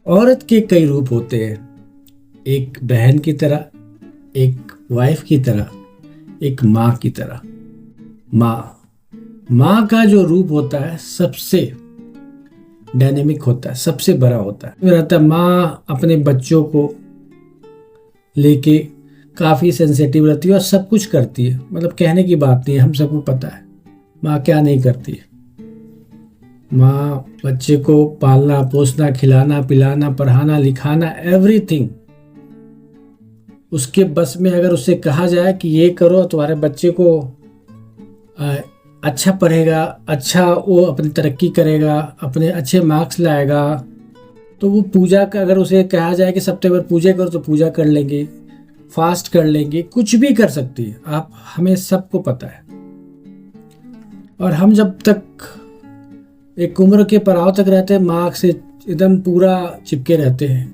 औरत के कई रूप होते हैं। एक बहन की तरह, एक वाइफ की तरह, एक माँ की तरह। माँ माँ का जो रूप होता है सबसे डायनेमिक होता है, सबसे बड़ा होता है। रहता है माँ अपने बच्चों को लेके काफ़ी सेंसिटिव रहती है और सब कुछ करती है। मतलब कहने की बात नहीं है, हम सबको पता है माँ क्या नहीं करती है। माँ बच्चे को पालना पोसना, खिलाना पिलाना, पढ़ाना लिखाना, एवरीथिंग उसके बस में। अगर उससे कहा जाए कि ये करो, तुम्हारे बच्चे को अच्छा पढ़ेगा, अच्छा वो अपनी तरक्की करेगा, अपने अच्छे मार्क्स लाएगा, तो वो पूजा का, अगर उसे कहा जाए कि सप्ताह भर पूजा करो तो पूजा कर लेंगे, फास्ट कर लेंगे, कुछ भी कर सकती है। आप हमें सबको पता है। और हम जब तक एक उम्र के पड़ाव तक रहते हैं, माँ से एकदम पूरा चिपके रहते हैं।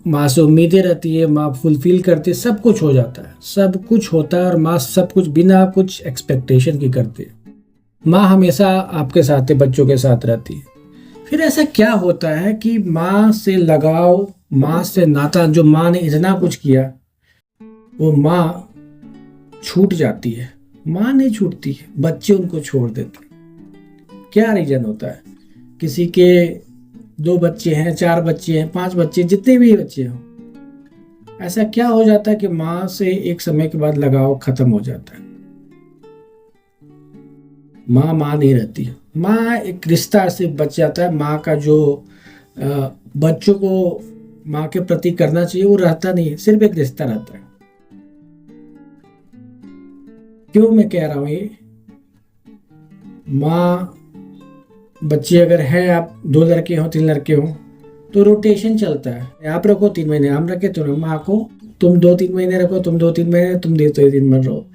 माँ से उम्मीदें रहती है, माँ फुलफिल करती है, सब कुछ हो जाता है, सब कुछ होता है और माँ सब कुछ बिना कुछ एक्सपेक्टेशन की करती है। माँ हमेशा आपके साथ है, बच्चों के साथ रहती है। फिर ऐसा क्या होता है कि माँ से लगाव, माँ से नाता, जो माँ ने इतना कुछ किया वो माँ छूट जाती है। माँ नहीं छूटती है, बच्चे उनको छोड़ देते हैं। क्या रीजन होता है? किसी के 2 बच्चे हैं, 4 बच्चे हैं, 5 बच्चे, जितने भी बच्चे हों, ऐसा क्या हो जाता है कि माँ से एक समय के बाद लगाव खत्म हो जाता है। माँ माँ नहीं रहती। माँ एक रिश्ता से बच जाता है। माँ का जो बच्चों को माँ के प्रति करना चाहिए वो रहता नहीं है, सिर्फ एक रिश्ता रहता है। क्यों मैं कह रहा हूँ ये? माँ बच्चे अगर है, आप 2 लड़के हो 3 लड़के हो तो रोटेशन चलता है। आप रखो 3 महीने, हम रखे तो माँ को, तुम 2-3 महीने रखो, तुम 2-3 महीने, तुम 2-3 महीने रहो।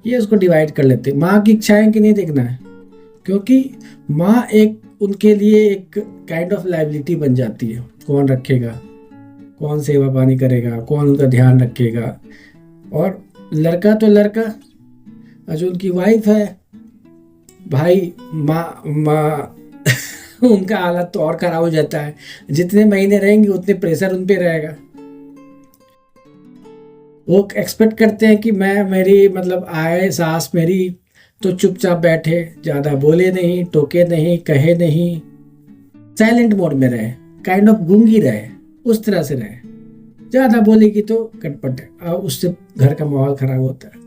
ये उसको डिवाइड कर लेते हैं। माँ की इच्छाएं कि नहीं देखना है, क्योंकि माँ एक उनके लिए एक काइंड ऑफ लाइबिलिटी बन जाती है। कौन रखेगा, कौन सेवा पानी करेगा, कौन उनका ध्यान रखेगा। और लड़का तो लड़का, जो उनकी वाइफ है, भाई माँ माँ उनका हालत तो और खराब हो जाता है। जितने महीने रहेंगे उतने प्रेशर उन पे रहेगा। वो एक्सपेक्ट करते हैं कि मैं, मेरी मतलब आए सास मेरी तो चुपचाप बैठे, ज़्यादा बोले नहीं, टोके नहीं, कहे नहीं, साइलेंट मोड में रहे, काइंड ऑफ गूंगी रहे, उस तरह से रहे। ज़्यादा बोलेगी तो कटपट है और उससे घर का माहौल खराब होता है।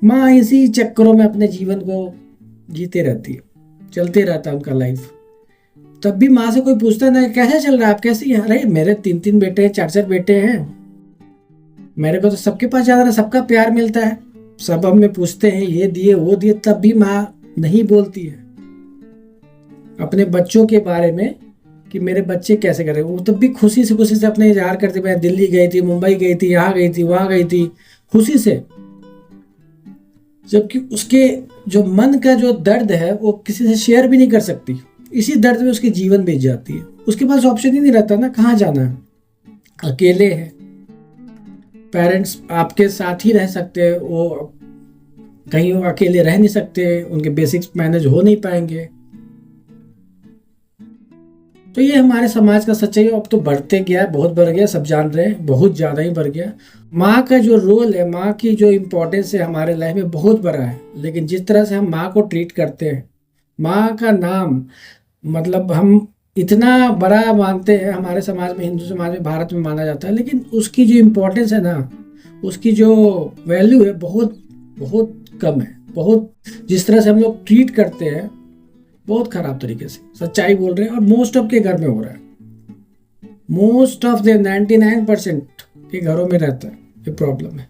माँ इसी चक्करों में अपने जीवन को जीते रहती है, चलते रहता है उनका लाइफ। तब भी माँ से कोई पूछता ना कैसे चल रहा है, आप कैसी हैं? अरे मेरे 3-3 बेटे हैं, 4-4 बेटे हैं, मेरे को तो सबके पास जाता है, सबका प्यार मिलता है, सब हमें पूछते हैं ये दिए वो दिए। तब भी माँ नहीं बोलती है अपने बच्चों के बारे में कि मेरे बच्चे कैसे करें। वो तब भी खुशी से अपने इजहार करते, मैं दिल्ली गई थी, मुंबई गई थी, यहाँ गई थी, वहाँ गई थी, खुशी से। जबकि उसके जो मन का जो दर्द है वो किसी से शेयर भी नहीं कर सकती। इसी दर्द में उसकी जीवन बीत जाती है। उसके पास ऑप्शन ही नहीं रहता ना, कहाँ जाना है, अकेले है। पेरेंट्स आपके साथ ही रह सकते हैं, वो कहीं वो अकेले रह नहीं सकते, उनके बेसिक्स मैनेज हो नहीं पाएंगे। तो ये हमारे समाज का सच्चाई अब तो बढ़ते गया, बहुत बढ़ गया, सब जान रहे हैं, बहुत ज़्यादा ही बढ़ गया। माँ का जो रोल है, माँ की जो इम्पोर्टेंस है हमारे लाइफ में बहुत बड़ा है। लेकिन जिस तरह से हम माँ को ट्रीट करते हैं, माँ का नाम मतलब हम इतना बड़ा मानते हैं हमारे समाज में, हिंदू समाज में, भारत में माना जाता है, लेकिन उसकी जो इम्पोर्टेंस है ना, उसकी जो वैल्यू है बहुत बहुत कम है। बहुत जिस तरह से हम लोग ट्रीट करते हैं, बहुत खराब तरीके से, सच्चाई बोल रहे हैं। और मोस्ट ऑफ के घर में हो रहा है, मोस्ट ऑफ द 99% के घरों में रहता है ये प्रॉब्लम है।